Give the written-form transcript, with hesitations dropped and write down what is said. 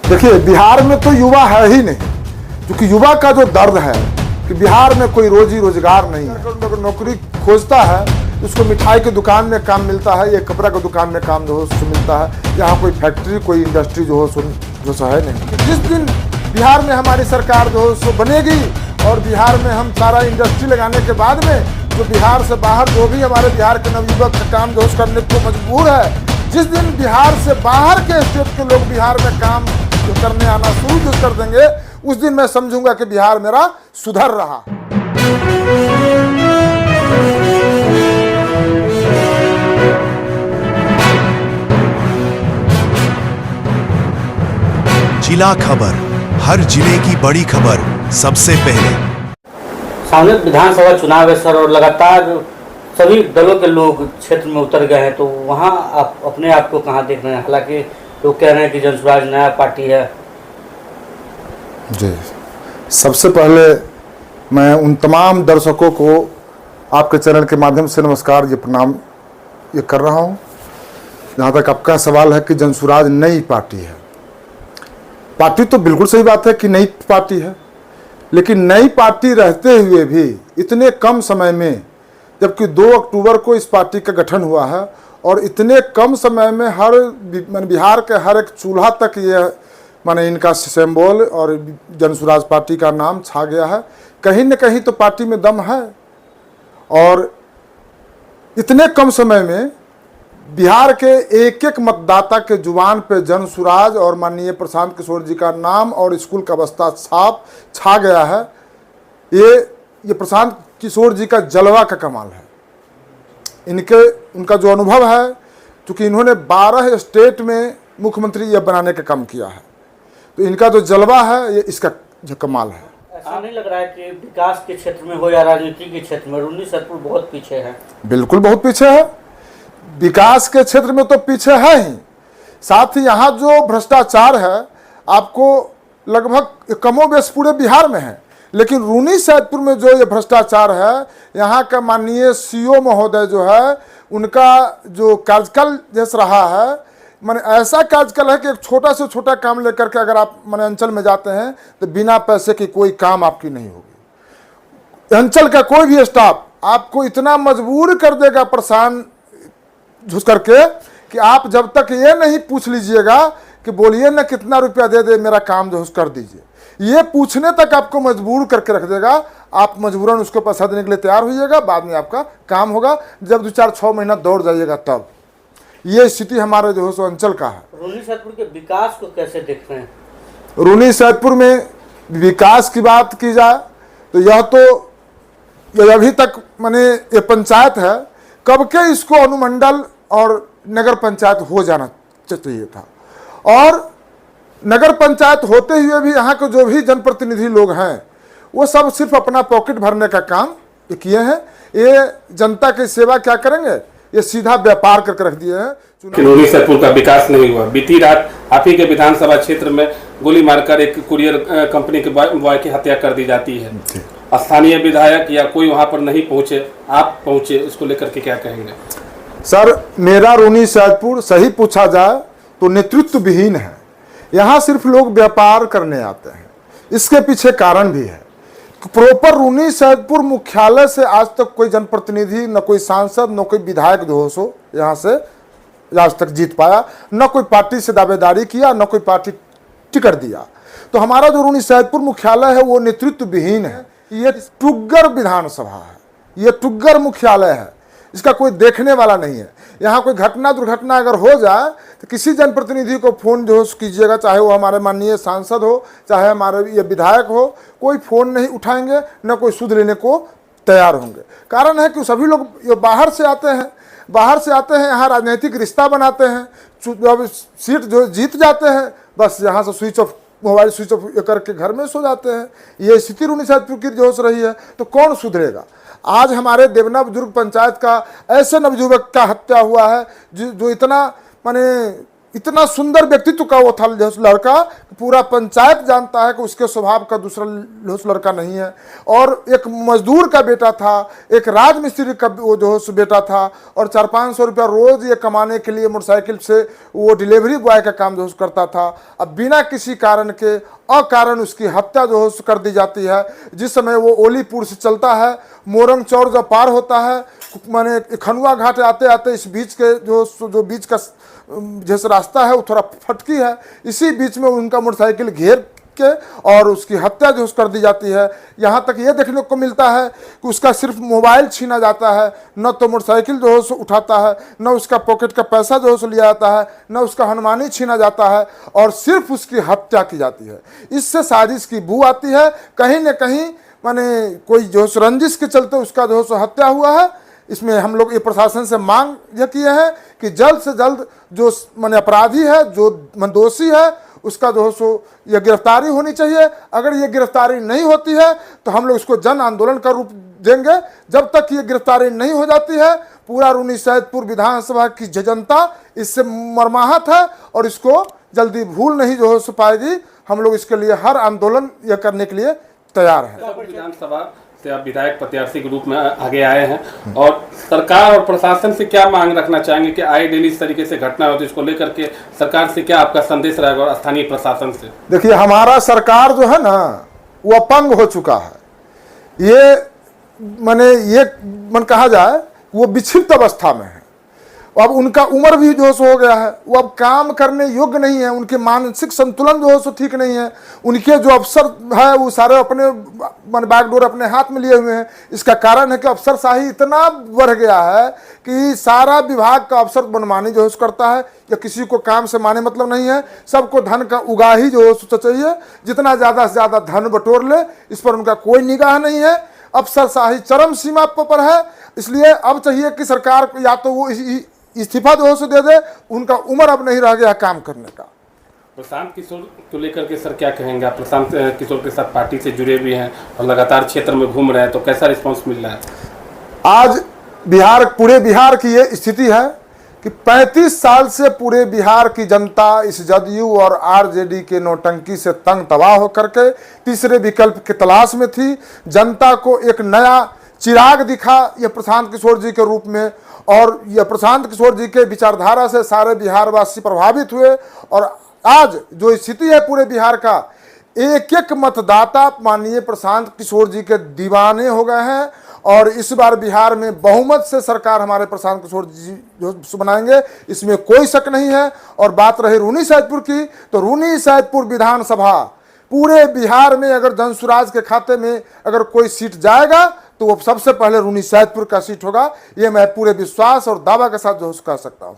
देखिए, बिहार में तो युवा है ही नहीं, क्योंकि युवा का जो दर्द है कि बिहार में कोई रोजी रोजगार नहीं है। अगर नौकरी खोजता है तो उसको मिठाई की दुकान में काम मिलता है, या कपड़ा की दुकान में काम जो है मिलता है। यहाँ कोई फैक्ट्री, कोई इंडस्ट्री जो है नहीं। जिस दिन बिहार में हमारी सरकार जो है सो बनेगी और बिहार में हम सारा इंडस्ट्री लगाने के बाद में जो बिहार से बाहर जो भी हमारे बिहार के नवयुवक का काम जो करने को मजबूर है, जिस दिन बिहार से बाहर के स्टेट के लोग बिहार में काम करने आना शुरू जो कर देंगे, उस दिन मैं समझूंगा कि बिहार मेरा सुधर रहा। जिला खबर, हर जिले की बड़ी खबर सबसे पहले। सामने विधानसभा चुनाव है सर, और लगातार सभी दलों के लोग क्षेत्र में उतर गए हैं, तो वहाँ आप अपने आप को कहाँ देख रहे हैं? हालांकि लोग कह रहे हैं कि जनसुराज नया पार्टी है। जी, सबसे पहले मैं उन तमाम दर्शकों को आपके चैनल के माध्यम से नमस्कार, ये प्रणाम ये कर रहा हूँ। जहाँ तक आपका सवाल है कि जनसुराज नई पार्टी है, पार्टी तो बिल्कुल सही बात है कि नई पार्टी है, लेकिन नई पार्टी रहते हुए भी इतने कम समय में, जबकि 2 अक्टूबर को इस पार्टी का गठन हुआ है और इतने कम समय में बिहार के हर एक चूल्हा तक ये माने इनका सिंबल और जनसुराज पार्टी का नाम छा गया है। कहीं न कहीं तो पार्टी में दम है, और इतने कम समय में बिहार के एक एक मतदाता के जुबान पे जनसुराज और माननीय प्रशांत किशोर जी का नाम और स्कूल का बस्ता छाप छा गया है। ये प्रशांत किशोर जी का जलवा का कमाल है। उनका जो अनुभव है, क्योंकि इन्होंने 12 स्टेट में मुख्यमंत्री ये बनाने का काम किया है, तो इनका जो जलवा है ये इसका जो कमाल है। ऐसा नहीं लग रहा है कि विकास के क्षेत्र में हो या राजनीति के क्षेत्र में रूनी सैदपुर बहुत पीछे है? बिल्कुल बहुत पीछे है। विकास के क्षेत्र में तो पीछे है ही, साथ ही यहाँ जो भ्रष्टाचार है आपको लगभग कमोबेश पूरे बिहार में है, लेकिन रूनी सैदपुर में जो ये भ्रष्टाचार है, यहाँ का माननीय सीओ महोदय जो है उनका जो कार्यकाल जैसा रहा है, माने ऐसा कार्यकाल है कि एक छोटा से छोटा काम लेकर के अगर आप माने अंचल में जाते हैं तो बिना पैसे की कोई काम आपकी नहीं होगी। अंचल का कोई भी स्टाफ आपको इतना मजबूर कर देगा परेशान झुस करके कि आप जब तक ये नहीं पूछ लीजिएगा कि बोलिए ना कितना रुपया दे दे, मेरा काम जो कर दीजिए, ये पूछने तक आपको मजबूर करके रख देगा। आप मजबूरन उसको पैसा देने के लिए तैयार होइएगा, बाद में आपका काम होगा जब 2-4-6 महीना दौड़ जाइएगा तब। ये स्थिति हमारे जो है सो अंचल का है। रूनी सैदपुर के विकास को कैसे देख रहे हैं? रूनी सैदपुर में विकास की बात की जाए तो ये अभी तक माने ये पंचायत है, कब के इसको अनुमंडल और नगर पंचायत हो जाना चाहिए था, और नगर पंचायत होते हुए भी यहाँ के जो भी जनप्रतिनिधि लोग हैं वो सब सिर्फ अपना पॉकेट भरने का काम किए हैं। ये जनता की सेवा क्या करेंगे, ये सीधा व्यापार करके रख दिए हैं। रूनी सैदपुर का विकास नहीं हुआ। बीती रात आप ही के विधानसभा क्षेत्र में गोली मारकर एक कुरियर कंपनी के बॉय की हत्या कर दी जाती है। स्थानीय विधायक या कोई वहां पर नहीं पहुंचे, आप पहुंचे, उसको लेकर के क्या कहेंगे? सर, मेरा रूनी सैदपुर सही पूछा जाए तो नेतृत्व विहीन है। यहाँ सिर्फ लोग व्यापार करने आते हैं, इसके पीछे कारण भी है। प्रॉपर रूनी सैदपुर मुख्यालय से आज तक कोई जनप्रतिनिधि, न कोई सांसद, न कोई विधायक जो हो सो यहाँ से आज तक जीत पाया, न कोई पार्टी से दावेदारी किया, न कोई पार्टी टिकट दिया। तो हमारा जो रूनी सैदपुर मुख्यालय है वो नेतृत्व विहीन है। ये टुग्गर विधानसभा है, ये टुग्गर मुख्यालय है, इसका कोई देखने वाला नहीं है। यहाँ कोई घटना दुर्घटना अगर हो जाए तो किसी जनप्रतिनिधि को फ़ोन जो कीजिएगा, चाहे वो हमारे माननीय सांसद हो, चाहे हमारे ये विधायक हो, कोई फ़ोन नहीं उठाएंगे, न कोई सुध लेने को तैयार होंगे। कारण है कि सभी लोग ये बाहर से आते हैं, यहाँ राजनीतिक रिश्ता बनाते हैं, जब सीट जो जीत जाते हैं बस यहाँ से मोबाइल स्विच ऑफ करके घर में सो जाते हैं। ये स्थिति रूनी सैदपुर की जो रही है, तो कौन सुधरेगा? आज हमारे देवना बुजुर्ग पंचायत का ऐसे नवयुवक का हत्या हुआ है जो इतना माने इतना सुंदर व्यक्तित्व का वो था जो लड़का, पूरा पंचायत जानता है कि उसके स्वभाव का दूसरा लड़का नहीं है। और एक मजदूर का बेटा था, एक राजमिस्त्री का वो जो बेटा था, और 400-500 रुपया रोज ये कमाने के लिए मोटरसाइकिल से वो डिलीवरी बॉय का काम जो करता था। अब बिना किसी कारण के अकारण उसकी हत्या जो कर दी जाती है। जिस समय वो ओलीपुर से चलता है, मोरंग चौर जब पार होता है, माने खनुआ घाट आते आते इस बीच के जो बीच का जैसे रास्ता है वो थोड़ा फटकी है, इसी बीच में उनका मोटरसाइकिल घेर के और उसकी हत्या जो कर दी जाती है। यहाँ तक ये देखने को मिलता है कि उसका सिर्फ मोबाइल छीना जाता है, न तो मोटरसाइकिल जो है उठाता है, न उसका पॉकेट का पैसा जो है लिया जाता है, न उसका हनुमानी छीना जाता है, और सिर्फ उसकी हत्या की जाती है। इससे साजिश की बू आती है। कहीं न कहीं माने कोई जो रंजिश के चलते उसका जो है हत्या हुआ है। इसमें हम लोग ये प्रशासन से मांग यह किए हैं कि जल्द से जल्द जो माने अपराधी है, जो दोषी है, उसका जो है सो यह गिरफ्तारी होनी चाहिए। अगर ये गिरफ्तारी नहीं होती है तो हम लोग इसको जन आंदोलन का रूप देंगे। जब तक ये गिरफ्तारी नहीं हो जाती है, पूरा रूनी सैदपुर विधानसभा की जनता इससे मर्माहत है और इसको जल्दी भूल नहीं जो हो पाएगी। हम लोग इसके लिए हर आंदोलन यह करने के लिए तैयार हैं। विधानसभा से आप विधायक प्रत्याशी के रूप में आगे आए हैं, और सरकार और प्रशासन से क्या मांग रखना चाहेंगे कि आए दिन इस तरीके से घटना हो, तो इसको लेकर के सरकार से क्या आपका संदेश रहेगा और स्थानीय प्रशासन से? देखिए, हमारा सरकार जो है ना वो अपंग हो चुका है। ये मन कहा जाए वो विक्षिप्त अवस्था में है। अब उनका उम्र भी जो है हो गया है, वो अब काम करने योग्य नहीं है। उनके मानसिक संतुलन जो है सो ठीक नहीं है। उनके जो अफसर है वो सारे अपने बागडोर अपने हाथ में लिए हुए हैं। इसका कारण है कि अफसरशाही इतना बढ़ गया है कि सारा विभाग का अफसर मनमानी जो है करता है, या किसी को काम से माने मतलब नहीं है। सबको धन का उगाही जो है चाहिए, जितना ज़्यादा से ज़्यादा धन बटोर ले, इस पर उनका कोई निगाह नहीं है। अफसरशाही चरम सीमा पर है। इसलिए अब चाहिए कि सरकार को या तो वो इस्तीफा जो है दे दे, उनका उम्र अब नहीं रह गया काम करने का। प्रशांत किशोर को लेकर के सर क्या कहेंगे? आप प्रशांत किशोर के साथ पार्टी से जुड़े भी हैं और लगातार क्षेत्र में घूम रहे हैं, तो कैसा रिस्पांस मिल रहा है? आज पूरे बिहार की ये स्थिति है कि 35 साल से पूरे बिहार की जनता इस जदयू और आरजेडी के नौटंकी से तंग तबाह होकर के तीसरे विकल्प की तलाश में थी। जनता को एक नया चिराग दिखा यह प्रशांत किशोर जी के रूप में, और यह प्रशांत किशोर जी के विचारधारा से सारे बिहारवासी प्रभावित हुए। और आज जो स्थिति है पूरे बिहार का, एक एक मतदाता माननीय प्रशांत किशोर जी के दीवाने हो गए हैं। और इस बार बिहार में बहुमत से सरकार हमारे प्रशांत किशोर जी जो बनाएंगे, इसमें कोई शक नहीं है। और बात रही रूनी सैदपुर की, तो रूनी सैदपुर विधानसभा पूरे बिहार में अगर जनसुराज के खाते में अगर कोई सीट जाएगा तो वो सबसे पहले रूनी सैदपुर का सीट होगा। ये मैं पूरे विश्वास और दावा के साथ जो कह सकता हूँ।